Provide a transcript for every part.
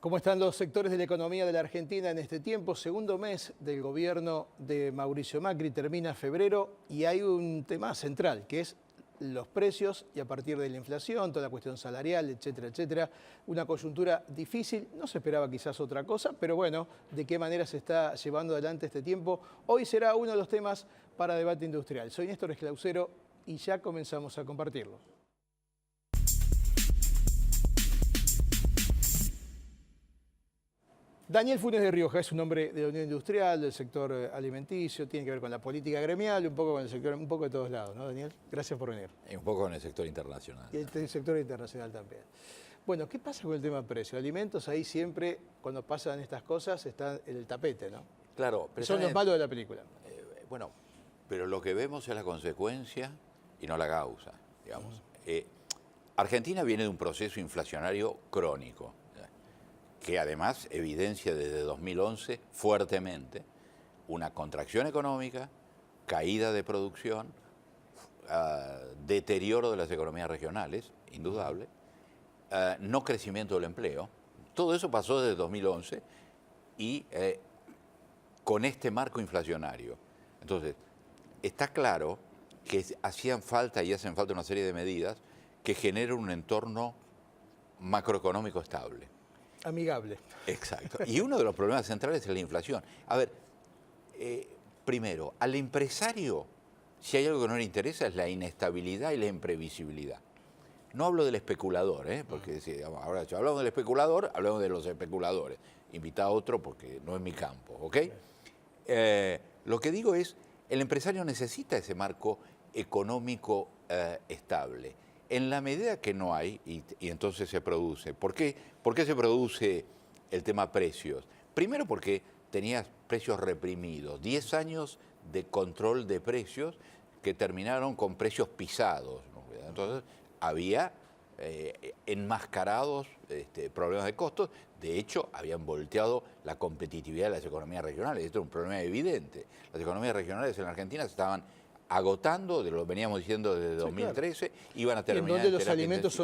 ¿Cómo están los sectores de la economía de la Argentina en este tiempo? Segundo mes del gobierno de Mauricio Macri, termina febrero y hay un tema central, que es los precios y a partir de la inflación, toda la cuestión salarial, etcétera, etcétera. Una coyuntura difícil, no se esperaba quizás otra cosa, pero bueno, de qué manera se está llevando adelante este tiempo. Hoy será uno de los temas para debate industrial. Soy Néstor Esclausero y ya comenzamos a compartirlo. Daniel Funes de Rioja es un hombre de la Unión Industrial, del sector alimenticio, tiene que ver con la política gremial, un poco con el sector, un poco de todos lados, ¿no, Daniel? Gracias por venir. Y un poco con el sector internacional. Y el sector internacional también. Bueno, ¿qué pasa con el tema precio? Alimentos ahí siempre, cuando pasan estas cosas, están en el tapete, ¿no? Claro, pero son los malos de la película. Bueno, pero lo que vemos es la consecuencia y no la causa, digamos. Argentina viene de un proceso inflacionario crónico, que además evidencia desde 2011 fuertemente una contracción económica, caída de producción, deterioro de las economías regionales, indudable, no crecimiento del empleo. Todo eso pasó desde 2011 y con este marco inflacionario. Entonces, está claro que hacían falta y hacen falta una serie de medidas que generen un entorno macroeconómico estable. Amigable. Exacto. Y uno de los problemas centrales es la inflación. A ver, primero, al empresario, si hay algo que no le interesa, es la inestabilidad y la imprevisibilidad. No hablo del especulador, porque si ahora si hablamos del especulador, hablamos de los especuladores. Invita a otro porque no es mi campo, ¿ok? Lo que digo es, el empresario necesita ese marco económico estable. En la medida que no hay, y entonces se produce. ¿Por qué se produce el tema precios? Primero porque tenías precios reprimidos, 10 años de control de precios que terminaron con precios pisados, ¿no? Entonces había enmascarados problemas de costos. De hecho, habían volteado la competitividad de las economías regionales. Esto es un problema evidente. Las economías regionales en la Argentina se estaban agotando, lo veníamos diciendo desde 2013, claro. Iban a terminar. Y en donde los alimentos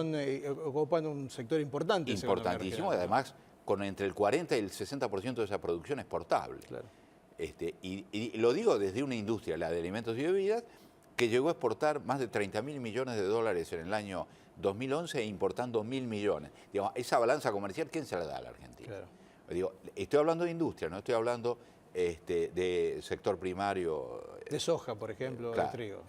ocupan un sector importante. Importantísimo, además con entre el 40 y el 60% de esa producción exportable. Claro. Y lo digo desde una industria, la de alimentos y bebidas, que llegó a exportar más de 30.000 millones de dólares en el año 2011 e importando 1.000 millones. Digamos, esa balanza comercial, ¿quién se la da a la Argentina? Claro. Digo, estoy hablando de industria, no estoy hablando de sector primario. De soja, por ejemplo, claro, de trigo.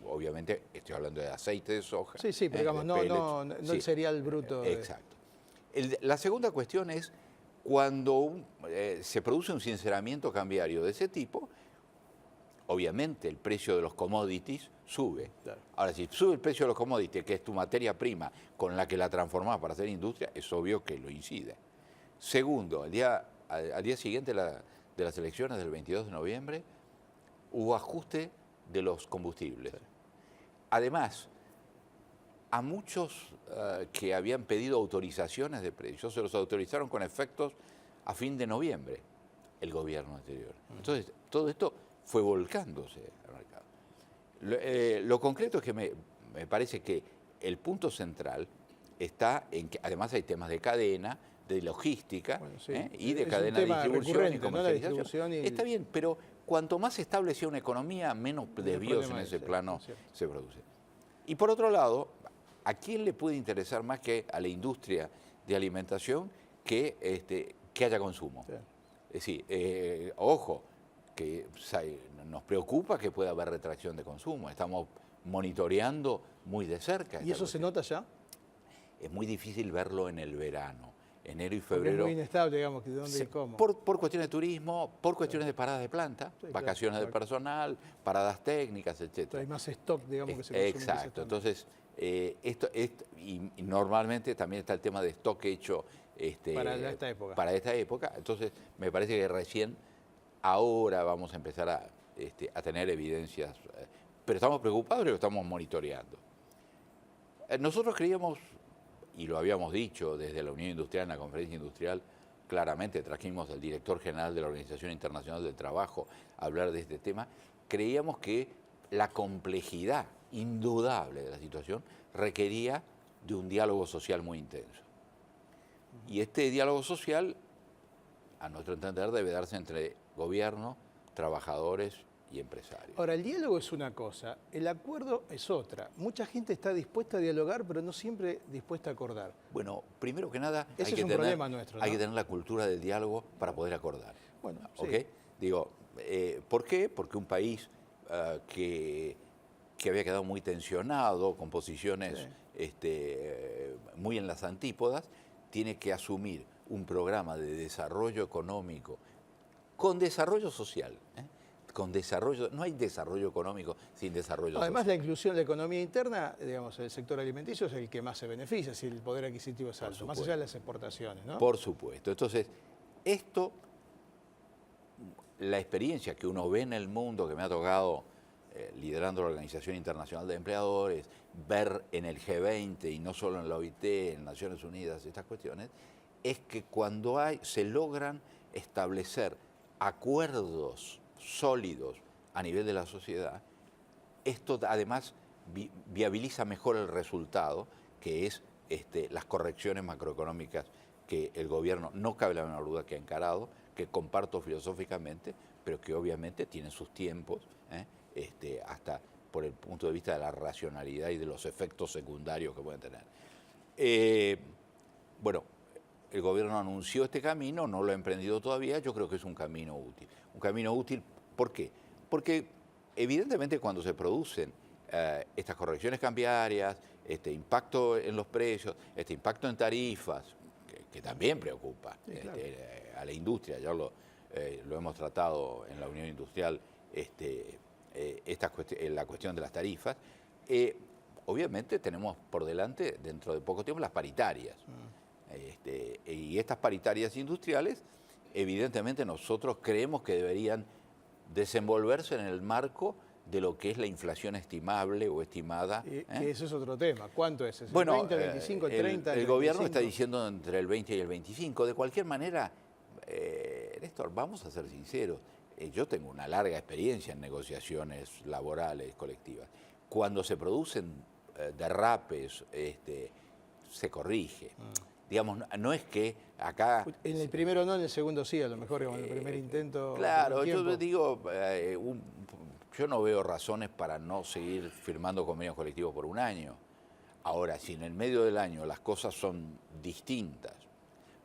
Obviamente estoy hablando de aceite de soja. Sí, sí, pero digamos, no sí, el cereal bruto. Exacto. La segunda cuestión es cuando se produce un sinceramiento cambiario de ese tipo, obviamente el precio de los commodities sube. Claro. Ahora, si sube el precio de los commodities, que es tu materia prima con la que la transformás para hacer industria, es obvio que lo incide. Segundo, al día siguiente de las elecciones del 22 de noviembre, hubo ajuste de los combustibles. Sí. Además, a muchos que habían pedido autorizaciones de precios, se los autorizaron con efectos a fin de noviembre, el gobierno anterior. Entonces, todo esto fue volcándose al mercado. Lo concreto es que me parece que el punto central está en que además hay temas de cadena, de logística, bueno, sí, y de cadena de distribución y comercialización. ¿No? Está bien, pero cuanto más estable sea una economía, menos desvíos en ese plano se produce. Y por otro lado, ¿a quién le puede interesar más que a la industria de alimentación que haya consumo? Sí. Es decir, ojo, que nos preocupa que pueda haber retracción de consumo. Estamos monitoreando muy de cerca. ¿Y eso se nota ya? Es muy difícil verlo en el verano. Enero y febrero. Porque es muy inestable, digamos, de dónde y cómo. Por cuestiones de turismo, por cuestiones de paradas de planta, sí, vacaciones del personal, paradas técnicas, etc. Hay más stock, digamos, que se consume. Exacto. Entonces, y normalmente también está el tema de stock hecho para esta época. Para esta época. Entonces, me parece que recién ahora vamos a empezar a tener evidencias. Pero estamos preocupados y lo estamos monitoreando. Nosotros creíamos, y lo habíamos dicho desde la Unión Industrial, en la conferencia industrial, claramente trajimos al director general de la Organización Internacional del Trabajo a hablar de este tema, creíamos que la complejidad indudable de la situación requería de un diálogo social muy intenso. Y este diálogo social, a nuestro entender, debe darse entre gobierno, trabajadores y empresarios. Ahora, el diálogo es una cosa, el acuerdo es otra. Mucha gente está dispuesta a dialogar, pero no siempre dispuesta a acordar. Bueno, primero que nada, Ese es un problema nuestro, ¿no? hay que tener la cultura del diálogo para poder acordar. Bueno, ¿Ok? sí. Digo, ¿por qué? Porque un país que había quedado muy tensionado, con posiciones muy en las antípodas, tiene que asumir un programa de desarrollo económico con desarrollo social. Con desarrollo, no hay desarrollo económico sin desarrollo social. Además, la inclusión de la economía interna, digamos, el sector alimenticio es el que más se beneficia, si el poder adquisitivo es alto, más allá de las exportaciones, ¿no? Por supuesto. Entonces, esto, la experiencia que uno ve en el mundo, que me ha tocado liderando la Organización Internacional de Empleadores, ver en el G20 y no solo en la OIT, en Naciones Unidas, estas cuestiones, es que cuando se logran establecer acuerdos sólidos a nivel de la sociedad, esto además viabiliza mejor el resultado, que es las correcciones macroeconómicas que el gobierno, no cabe la menor duda, que ha encarado, que comparto filosóficamente, pero que obviamente tienen sus tiempos, hasta por el punto de vista de la racionalidad y de los efectos secundarios que pueden tener. Bueno, el gobierno anunció este camino, no lo ha emprendido todavía, yo creo que es un camino útil. Un camino útil, ¿por qué? Porque evidentemente cuando se producen estas correcciones cambiarias, este impacto en los precios, este impacto en tarifas, que también preocupa claro, a la industria, ya lo hemos tratado en la Unión Industrial, la cuestión de las tarifas, obviamente tenemos por delante, dentro de poco tiempo, las paritarias. Y estas paritarias industriales, evidentemente nosotros creemos que deberían desenvolverse en el marco de lo que es la inflación estimable o estimada. Que ese es otro tema. ¿Cuánto es? ¿El bueno, 20, el 25, el 30? El gobierno está diciendo entre el 20 y el 25. De cualquier manera, Néstor, vamos a ser sinceros. Yo tengo una larga experiencia en negociaciones laborales colectivas. Cuando se producen derrapes, se corrige. Digamos, no es que acá... En el primero no, en el segundo sí, a lo mejor en el primer intento... Claro, yo digo, yo no veo razones para no seguir firmando convenios colectivos por un año. Ahora, si en el medio del año las cosas son distintas,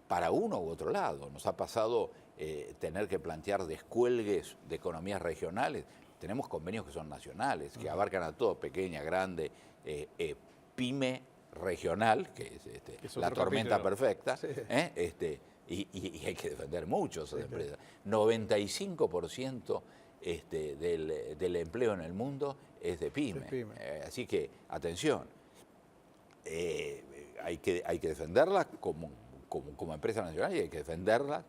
para uno u otro lado, nos ha pasado tener que plantear descuelgues de economías regionales. Tenemos convenios que son nacionales, que abarcan a todo, pequeña, grande, pyme regional, que es la tormenta perfecta, sí. Y hay que defender mucho esas empresas. 95% del empleo en el mundo es de pyme. Así que, atención, hay que defenderlas como empresa nacional y hay que defenderlas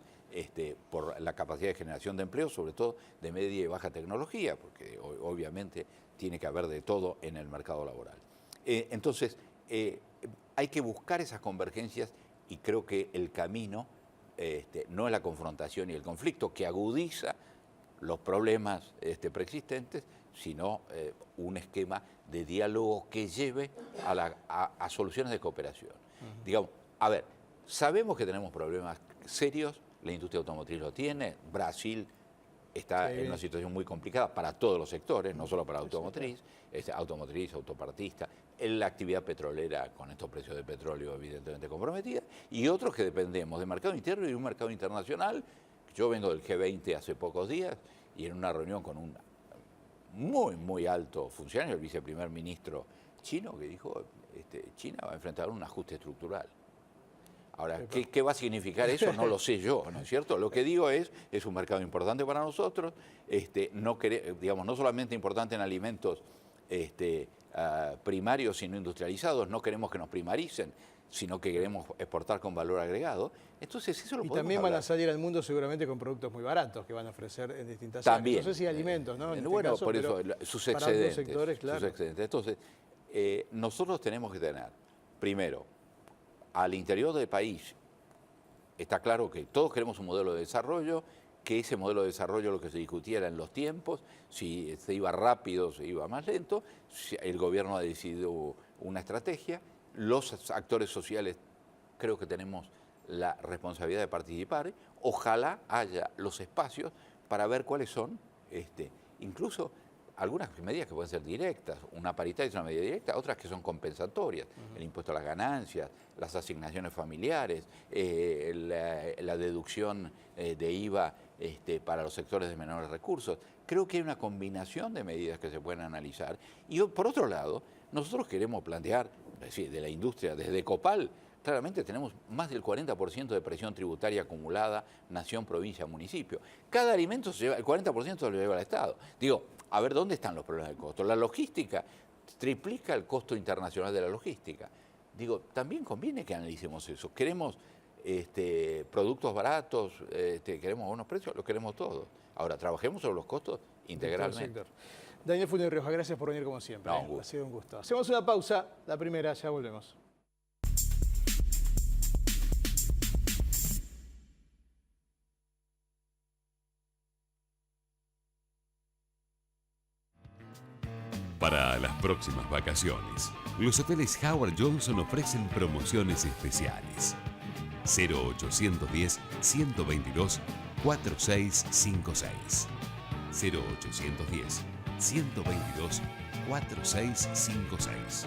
por la capacidad de generación de empleo, sobre todo de media y baja tecnología, porque obviamente tiene que haber de todo en el mercado laboral. Entonces, hay que buscar esas convergencias y creo que el camino no es la confrontación y el conflicto que agudiza los problemas preexistentes, sino un esquema de diálogo que lleve a soluciones de cooperación. Digamos, a ver, sabemos que tenemos problemas serios, la industria automotriz lo tiene, Brasil está en una situación muy complicada para todos los sectores, no solo para automotriz, automotriz, autopartista, la actividad petrolera con estos precios de petróleo evidentemente comprometida, y otros que dependemos del mercado interno y de un mercado internacional. Yo vengo del G20 hace pocos días y en una reunión con un muy alto funcionario, el viceprimer ministro chino, que dijo, China va a enfrentar un ajuste estructural. Ahora, ¿qué va a significar eso? No lo sé yo, ¿no es cierto? Lo que digo es un mercado importante para nosotros, no solamente importante en alimentos primarios, sino industrializados, no queremos que nos primaricen, sino que queremos exportar con valor agregado. Entonces, eso lo podemos también hablar. van a salir al mundo seguramente con productos muy baratos que van a ofrecer en distintas también, áreas. No sé si alimentos, ¿no? En bueno, este caso, por eso, sus excedentes. Sectores, claro. Sus excedentes. Entonces, nosotros tenemos que tener, primero, al interior del país, está claro que todos queremos un modelo de desarrollo, que ese modelo de desarrollo lo que se discutiera en los tiempos, si se iba rápido, se iba más lento, el gobierno ha decidido una estrategia, los actores sociales creo que tenemos la responsabilidad de participar. Ojalá haya los espacios para ver cuáles son, incluso algunas medidas que pueden ser directas. Una paritaria es una medida directa, otras que son compensatorias. El impuesto a las ganancias, las asignaciones familiares, la deducción de IVA para los sectores de menores recursos. Creo que hay una combinación de medidas que se pueden analizar. Y por otro lado, nosotros queremos plantear, es decir, de la industria, desde Copal, claramente tenemos más del 40% de presión tributaria acumulada, nación, provincia, municipio. Cada alimento se lleva, el 40% se lo lleva al Estado. Digo, a ver, ¿dónde están los problemas de costo? La logística triplica el costo internacional de la logística. Digo, también conviene que analicemos eso. Queremos productos baratos, queremos buenos precios, los queremos todos. Ahora, trabajemos sobre los costos integralmente. Daniel Funes Rioja, gracias por venir como siempre. No, ha sido un gusto. Hacemos una pausa, la primera, ya volvemos. Para las próximas vacaciones, los hoteles Howard Johnson ofrecen promociones especiales. 0810-122-4656. 0810-122-4656.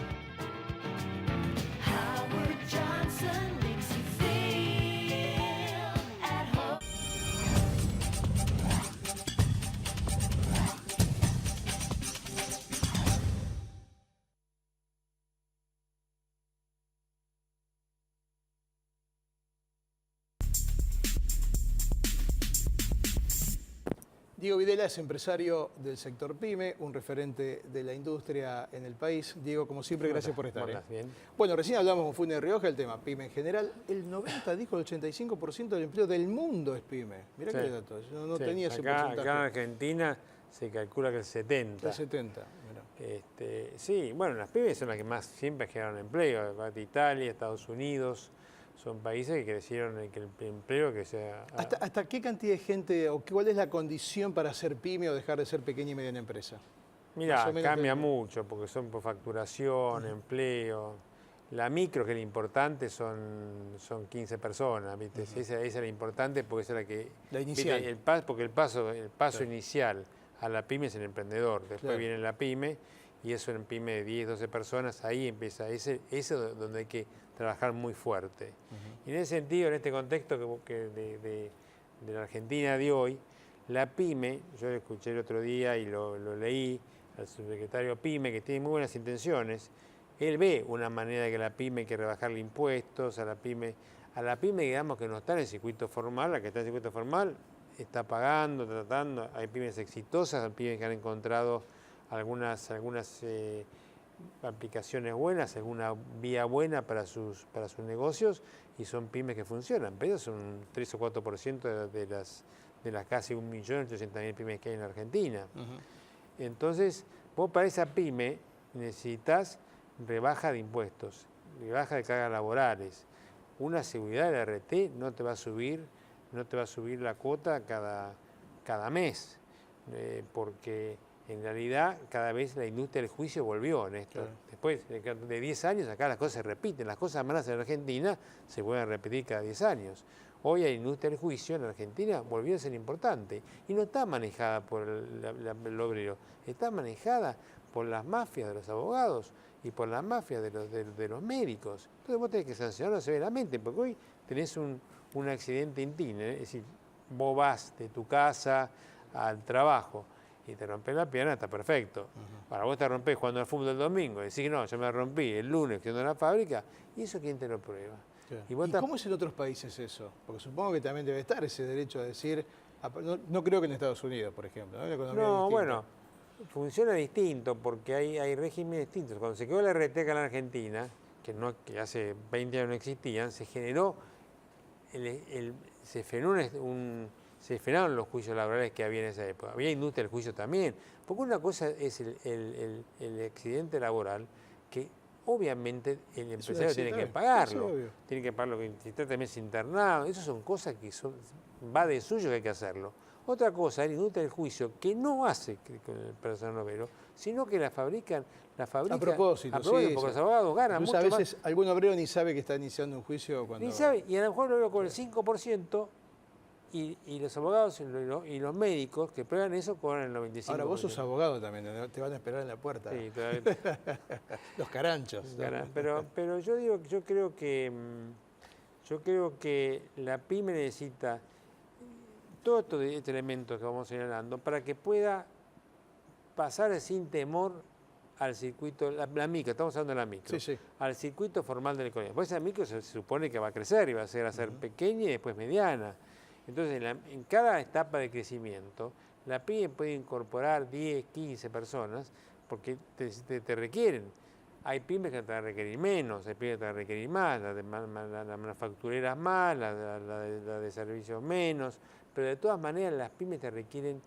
Howard Johnson makes you feel at home. Diego Videla es empresario del sector PYME, un referente de la industria en el país. Diego, como siempre, gracias por estar. Bien. Bueno, recién hablamos con Funes Rioja el tema PYME en general. El 90, dijo, el 85% del empleo del mundo es PYME. Mirá qué dato, yo no tenía ese porcentaje. Acá en Argentina se calcula que el 70. El 70, mirá. Sí, bueno, las pymes son las que más siempre generaron empleo. Italia, Estados Unidos, son países que crecieron en que el empleo que sea... ¿Hasta qué cantidad de gente o cuál es la condición para ser PYME o dejar de ser pequeña y mediana empresa? Mira, cambia mucho porque son por facturación, empleo. La micro, que es la importante, son 15 personas, ¿viste? Esa es la importante porque esa es la que... La inicial. ¿Viste? Porque el paso inicial a la pyme es el emprendedor. Después viene la pyme y eso en pyme de 10, 12 personas, ahí empieza. Ese es donde hay que trabajar muy fuerte. Y en ese sentido, en este contexto de la Argentina de hoy, la pyme, yo lo escuché el otro día y lo leí al subsecretario PYME, que tiene muy buenas intenciones. Él ve una manera de que la pyme hay que rebajarle impuestos, a la pyme, digamos, que no está en el circuito formal, la que está en el circuito formal está pagando, tratando, hay pymes exitosas, hay pymes que han encontrado algunas aplicaciones buenas, alguna vía buena para sus negocios y son pymes que funcionan, pero son un 3 o 4% de las casi 1.800.000 pymes que hay en Argentina. Entonces, vos para esa pyme necesitas rebaja de impuestos, rebaja de cargas laborales, una seguridad de la RT no te va a subir la cuota cada mes, porque en realidad cada vez la industria del juicio volvió en esto. Claro. Después de 10 años acá las cosas se repiten, las cosas malas en Argentina se vuelven a repetir cada 10 años. Hoy la industria del juicio en Argentina volvió a ser importante y no está manejada por el obrero, está manejada por las mafias de los abogados y por las mafias de los médicos. Entonces vos tenés que sancionarlo severamente porque hoy tenés un accidente intín, es decir, vos vas de tu casa al trabajo y te rompes la pierna, está perfecto. Para vos te rompés jugando al fútbol el domingo, decís no, yo me rompí el lunes que ando en la fábrica, ¿y eso quién te lo prueba? Claro. ¿Y cómo es en otros países eso? Porque supongo que también debe estar ese derecho a decir, no creo que en Estados Unidos, por ejemplo, ¿no? La economía no, bueno, funciona distinto porque hay regímenes distintos. Cuando se quedó la RT acá en la Argentina, que hace 20 años no existían, se generó, se frenaron los juicios laborales que había en esa época. Había industria del juicio también. Porque una cosa es el accidente laboral, que obviamente el empresario tiene que pagarlo. Tiene que pagarlo, si está también internado. Esas son cosas que va de suyo que hay que hacerlo. Otra cosa es la industria del juicio, que no hace con el personal obrero, sino que la fabrican. A propósito, sí, porque sí. los abogados ganan Incluso mucho a veces algún obrero ni sabe que está iniciando un juicio cuando... Ni sabe, y a lo mejor lo veo con el 5%, y los abogados y los médicos que prueban eso cobran el 95%. Ahora vos sos abogado también, ¿no? Te van a esperar en la puerta. Sí, todavía. Los caranchos. Pero yo creo que la pyme necesita todos estos elementos que vamos señalando para que pueda pasar sin temor al circuito, la micro, estamos hablando de la micro, Sí, sí. al circuito formal de la economía. Pues esa micro se supone que va a crecer y va a ser pequeña y después mediana. Entonces, en cada etapa de crecimiento, la pyme puede incorporar 10, 15 personas porque te requieren. Hay pymes que te van a requerir menos, hay pymes que te van a requerir más, las manufactureras más, la de servicios menos, pero de todas maneras las pymes te requieren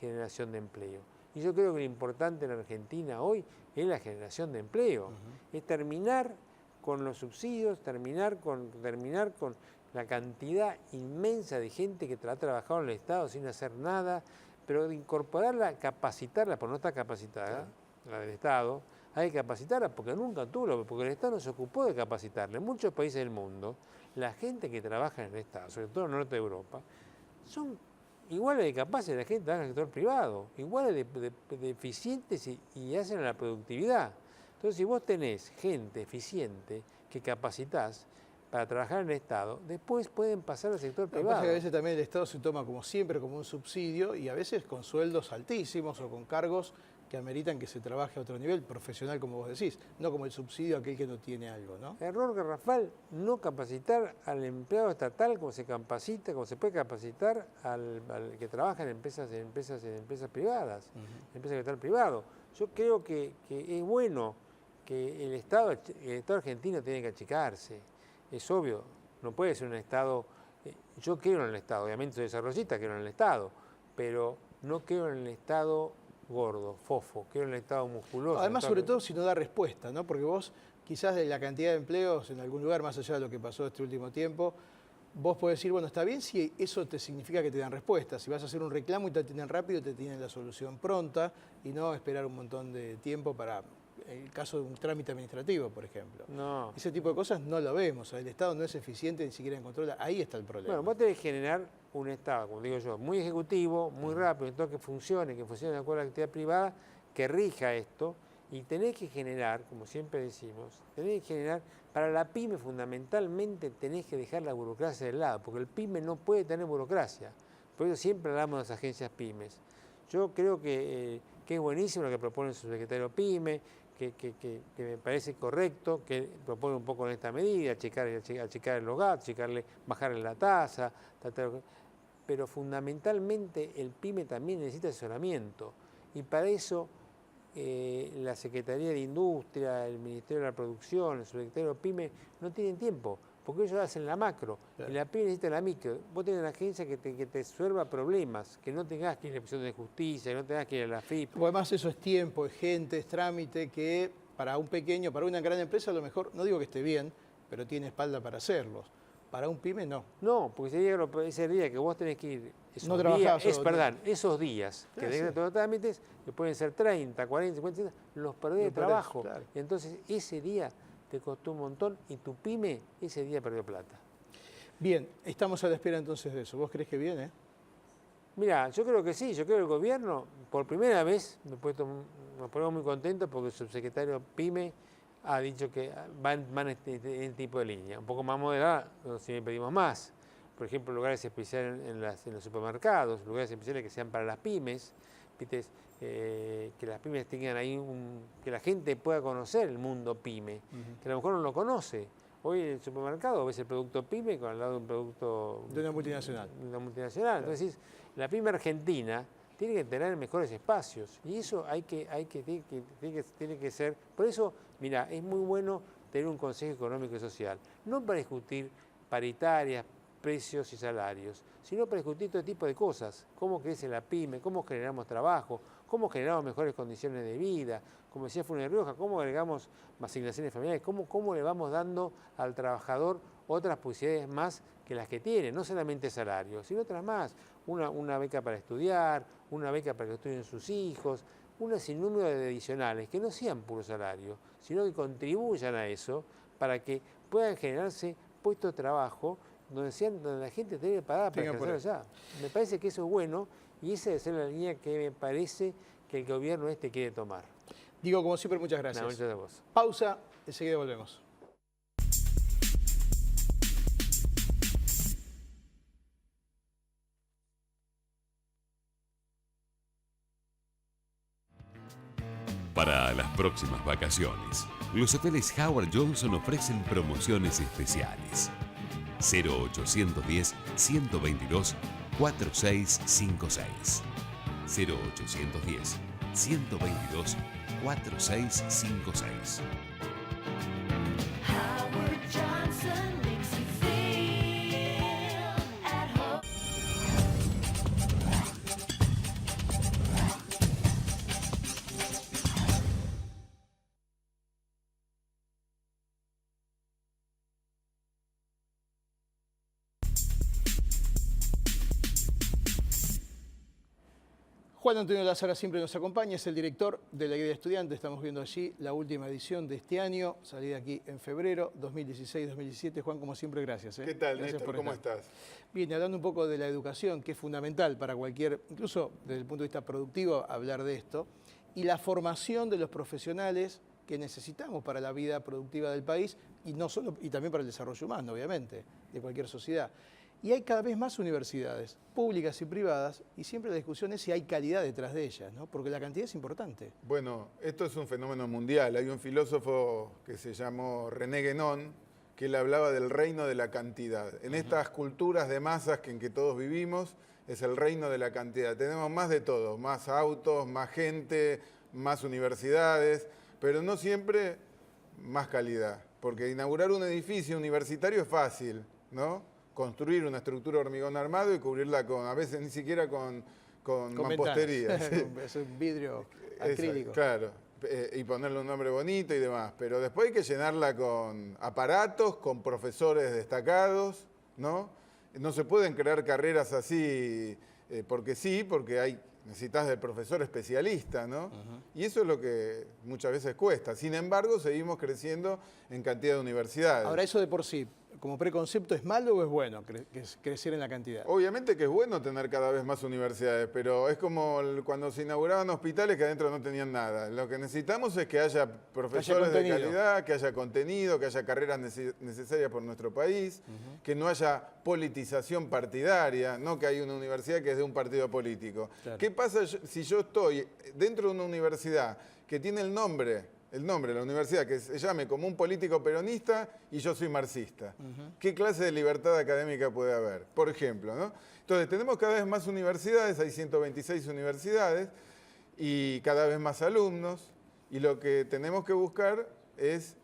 generación de empleo. Y yo creo que lo importante en Argentina hoy es la generación de empleo, es terminar con los subsidios, terminar con la cantidad inmensa de gente que ha trabajado en el Estado sin hacer nada, pero de incorporarla, capacitarla, porque no está capacitada, la del Estado, hay que capacitarla porque nunca tuvo, porque el Estado no se ocupó de capacitarla. En muchos países del mundo, la gente que trabaja en el Estado, sobre todo en el norte de Europa, son iguales de capaces de la gente que trabaja en el sector privado, iguales de eficientes y hacen la productividad. Entonces, si vos tenés gente eficiente que capacitás para trabajar en el Estado, después pueden pasar al sector Lo que pasa privado. es que a veces también el Estado se toma como siempre como un subsidio y a veces con sueldos altísimos o con cargos que ameritan que se trabaje a otro nivel profesional, como vos decís, no como el subsidio a aquel que no tiene algo, ¿no? Error garrafal, no capacitar al empleado estatal como se puede capacitar al que trabaja en empresas privadas, empresas de capital privado. Yo creo que es bueno que el Estado argentino tiene que achicarse. Es obvio, no puede ser un Estado. Yo creo en el Estado, obviamente soy desarrollista, creo en el Estado, pero no creo en el Estado gordo, fofo, creo en el Estado musculoso. Además, sobre todo si no da respuesta, ¿no? Porque vos, quizás de la cantidad de empleos en algún lugar, más allá de lo que pasó este último tiempo, vos podés decir, bueno, está bien si eso te significa que te dan respuesta. Si vas a hacer un reclamo y te atienden rápido, te tienen la solución pronta y no esperar un montón de tiempo para el caso de un trámite administrativo, por ejemplo. No. Ese tipo de cosas no lo vemos. El Estado no es eficiente ni siquiera en control. Ahí está el problema. Bueno, vos tenés que generar un Estado, como digo yo, muy ejecutivo, muy rápido, entonces que funcione de acuerdo a la actividad privada, que rija esto, y tenés que generar, como siempre decimos, tenés que generar, para la pyme fundamentalmente tenés que dejar la burocracia de lado, porque el pyme no puede tener burocracia. Por eso siempre hablamos de las agencias pymes. Yo creo que es buenísimo lo que propone su secretario pyme, que me parece correcto, que propone un poco en esta medida, achicar los gastos, bajarle la tasa, pero fundamentalmente el pyme también necesita asesoramiento y para eso la Secretaría de Industria, el Ministerio de la Producción, el Subsecretario PYME no tienen tiempo, porque ellos hacen la macro y la pyme necesita la micro. Vos tenés una agencia que te resuelva problemas, que no tengas que ir a la Inspección de Justicia, que no tengas que ir a la FIP. Porque además eso es tiempo, es gente, es trámite que para un pequeño, para una gran empresa a lo mejor, no digo que esté bien, pero tiene espalda para hacerlos. Para un pyme no. No, porque ese día que vos tenés que ir, esos días que tenés todos los trámites, que pueden ser 30, 40, 50, los perdés de trabajo. Claro. Y entonces ese día te costó un montón y tu pyme ese día perdió plata. Bien, estamos a la espera entonces de eso. ¿Vos crees que viene? Mira, yo creo que sí, yo creo que el gobierno, por primera vez, nos ponemos muy contentos porque el subsecretario PYME ha dicho que van en este tipo de línea, un poco más moderada, si me pedimos más. Por ejemplo, lugares especiales en los supermercados, lugares especiales que sean para las pymes, ¿viste? Que las pymes tengan ahí, que la gente pueda conocer el mundo pyme, que a lo mejor no lo conoce. Hoy en el supermercado ves el producto pyme con al lado de un producto... De una multinacional. De una multinacional. Claro. Entonces, la pyme argentina tiene que tener mejores espacios y eso tiene que ser... Por eso, mira, es muy bueno tener un Consejo Económico y Social, no para discutir paritarias, precios y salarios, sino para discutir todo tipo de cosas, cómo crece la pyme, cómo generamos trabajo, cómo generamos mejores condiciones de vida, como decía Funes Rioja, cómo agregamos asignaciones familiares, cómo le vamos dando al trabajador otras posibilidades más que las que tienen, no solamente salarios, sino otras más. Una beca para estudiar, una beca para que estudien sus hijos, un sinnúmero de adicionales que no sean puro salario, sino que contribuyan a eso para que puedan generarse puestos de trabajo donde la gente esté preparada para ejercer allá. Me parece que eso es bueno y esa debe ser la línea que me parece que el gobierno quiere tomar. Digo, como siempre, muchas gracias. No, muchas gracias a vos. Pausa, enseguida volvemos. Para las próximas vacaciones, los hoteles Howard Johnson ofrecen promociones especiales. 0810-122-4656. 0810-122-4656. Howard Johnson makes you feel at home. Juan Antonio Lázara siempre nos acompaña, es el director de la Guía de Estudiantes. Estamos viendo allí la última edición de este año, salida aquí en febrero 2016-2017. Juan, como siempre, gracias. ¿Qué tal, Gracias Néstor? por ¿Cómo estar. estás? Bien, hablando un poco de la educación, que es fundamental para cualquier, incluso desde el punto de vista productivo, hablar de esto, y la formación de los profesionales que necesitamos para la vida productiva del país y, no solo, y también para el desarrollo humano, obviamente, de cualquier sociedad. Y hay cada vez más universidades, públicas y privadas, y siempre la discusión es si hay calidad detrás de ellas, ¿no? Porque la cantidad es importante. Bueno, esto es un fenómeno mundial. Hay un filósofo que se llamó René Guénon, que él hablaba del reino de la cantidad. En estas culturas de masas en que todos vivimos, es el reino de la cantidad. Tenemos más de todo, más autos, más gente, más universidades, pero no siempre más calidad. Porque inaugurar un edificio universitario es fácil, ¿no? Construir una estructura de hormigón armado y cubrirla con, a veces ni siquiera con mampostería. ¿Sí? Es un vidrio acrílico. Claro, y ponerle un nombre bonito y demás. Pero después hay que llenarla con aparatos, con profesores destacados, ¿no? No se pueden crear carreras así porque sí, porque necesitas del profesor especialista, ¿no? Y eso es lo que muchas veces cuesta. Sin embargo, seguimos creciendo en cantidad de universidades. Ahora, eso de por sí, como preconcepto, ¿es malo o es bueno crecer en la cantidad? Obviamente que es bueno tener cada vez más universidades, pero es como cuando se inauguraban hospitales que adentro no tenían nada. Lo que necesitamos es que haya profesores de calidad, que haya contenido, que haya carreras necesarias por nuestro país, que no haya politización partidaria, no que hay una universidad que es de un partido político. Claro. ¿Qué pasa si yo estoy dentro de una universidad que tiene el nombre de la universidad, que se llame como un político peronista y yo soy marxista? ¿Qué clase de libertad académica puede haber? Por ejemplo, ¿no? Entonces, tenemos cada vez más universidades, hay 126 universidades y cada vez más alumnos, y lo que tenemos que buscar es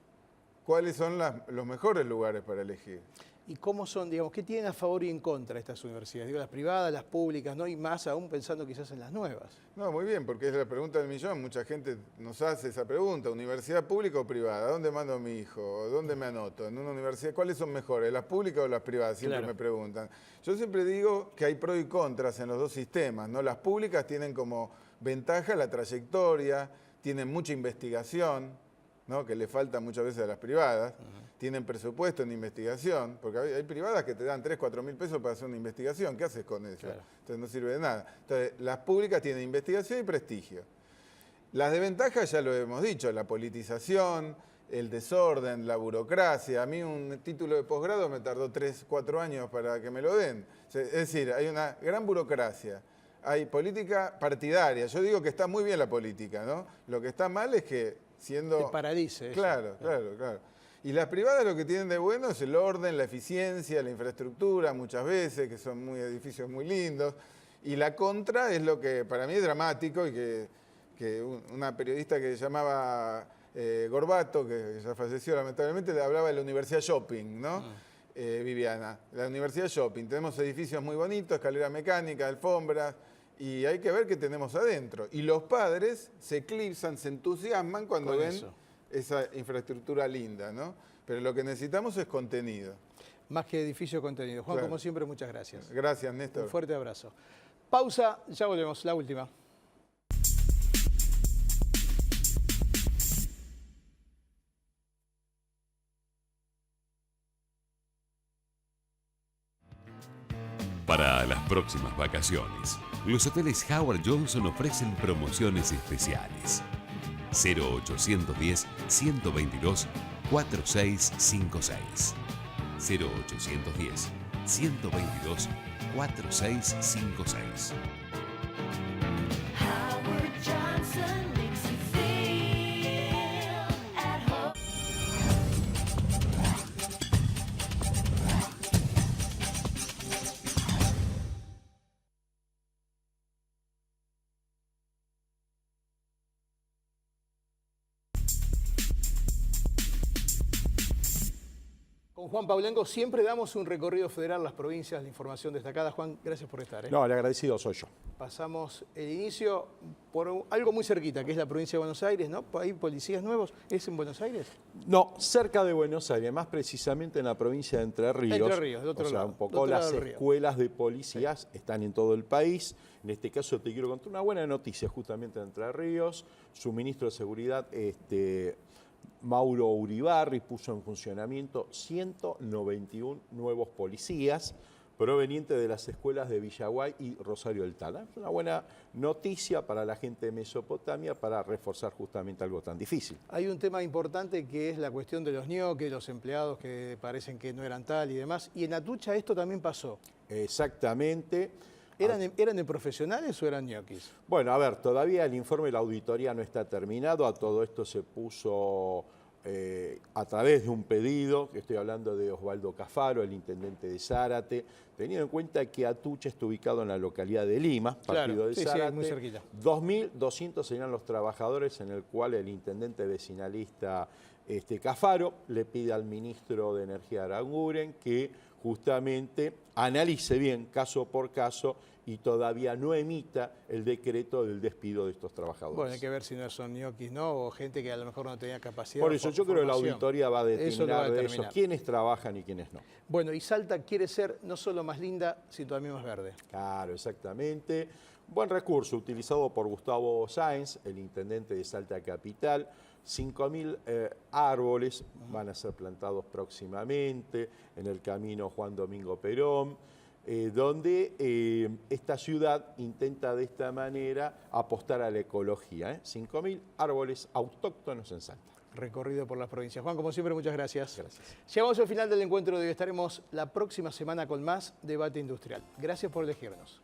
cuáles son los mejores lugares para elegir. ¿Y cómo son, digamos, qué tienen a favor y en contra estas universidades? Digo, las privadas, las públicas, ¿no? Y más aún pensando quizás en las nuevas. No, muy bien, porque es la pregunta del millón. Mucha gente nos hace esa pregunta. ¿Universidad pública o privada? ¿Dónde mando a mi hijo? ¿Dónde me anoto? ¿En una universidad? ¿Cuáles son mejores, las públicas o las privadas? Siempre Claro. me preguntan. Yo siempre digo que hay pros y contras en los dos sistemas, ¿no? Las públicas tienen como ventaja la trayectoria, tienen mucha investigación, ¿no? Que le falta muchas veces a las privadas. Tienen presupuesto en investigación, porque hay privadas que te dan 3, 4 mil pesos para hacer una investigación. ¿Qué haces con eso? Claro. Entonces no sirve de nada. Entonces, las públicas tienen investigación y prestigio. Las desventajas ya lo hemos dicho, la politización, el desorden, la burocracia. A mí un título de posgrado me tardó 3, 4 años para que me lo den. Es decir, hay una gran burocracia. Hay política partidaria. Yo digo que está muy bien la política, ¿no? Lo que está mal es que siendo... Te paralice eso. Claro. Y las privadas lo que tienen de bueno es el orden, la eficiencia, la infraestructura, muchas veces, que son edificios muy lindos. Y la contra es lo que para mí es dramático y que una periodista que se llamaba Gorbato, que ya falleció lamentablemente, le hablaba de la Universidad Shopping, ¿no? Viviana, la Universidad Shopping. Tenemos edificios muy bonitos, escalera mecánica, alfombras, y hay que ver qué tenemos adentro. Y los padres se eclipsan, se entusiasman cuando Con ven eso. esa infraestructura linda, ¿no? Pero lo que necesitamos es contenido. Más que edificio contenido. Juan, Claro. como siempre, muchas gracias. Gracias, Néstor. Un fuerte abrazo. Pausa, ya volvemos, la última. Para las próximas vacaciones, los hoteles Howard Johnson ofrecen promociones especiales. 0810-122-4656. 0810-122-4656. Howard Johnson makes you feel at home. Con Juan Paulengo siempre damos un recorrido federal, las provincias, la información destacada. Juan, gracias por estar. No, el agradecido soy yo. Pasamos el inicio por algo muy cerquita, que es la provincia de Buenos Aires, ¿no? ¿Hay policías nuevos? ¿Es en Buenos Aires? No, cerca de Buenos Aires, más precisamente en la provincia de Entre Ríos. Entre Ríos, del otro o sea, lado, un poco del otro las lado del río. escuelas de policías están en todo el país. En este caso te quiero contar una buena noticia justamente de Entre Ríos. Su ministro de Seguridad, Mauro Uribarri, puso en funcionamiento 191 nuevos policías provenientes de las escuelas de Villaguay y Rosario del Tala. Es una buena noticia para la gente de Mesopotamia para reforzar justamente algo tan difícil. Hay un tema importante que es la cuestión de los ñoques, los empleados que parecen que no eran tal y demás. Y en Atucha esto también pasó. Exactamente. ¿Eran de profesionales o eran ñoquis? Bueno, a ver, todavía el informe de la auditoría no está terminado. A todo esto se puso a través de un pedido, que estoy hablando de Osvaldo Cafaro, el intendente de Zárate, teniendo en cuenta que Atucha está ubicado en la localidad de Lima, partido de sí, Zárate. muy cerquita. 2.200 serían los trabajadores en el cual el intendente vecinalista Cafaro le pide al ministro de Energía Aranguren que justamente analice bien caso por caso y todavía no emita el decreto del despido de estos trabajadores. Bueno, hay que ver si no son ñoquis, ¿no? O gente que a lo mejor no tenía capacidad. Por eso yo creo que la auditoría va a Eso lo va a determinar de eso, determinar. quiénes trabajan y quiénes no. Bueno, y Salta quiere ser no solo más linda, sino también más verde. Claro, exactamente. Buen recurso utilizado por Gustavo Sáenz, el intendente de Salta Capital. 5.000 árboles van a ser plantados próximamente en el camino Juan Domingo Perón, donde esta ciudad intenta de esta manera apostar a la ecología. 5.000 árboles autóctonos en Salta. Recorrido por las provincias. Juan, como siempre, muchas gracias. Gracias. Llegamos al final del encuentro de hoy. Estaremos la próxima semana con más debate industrial. Gracias por elegirnos.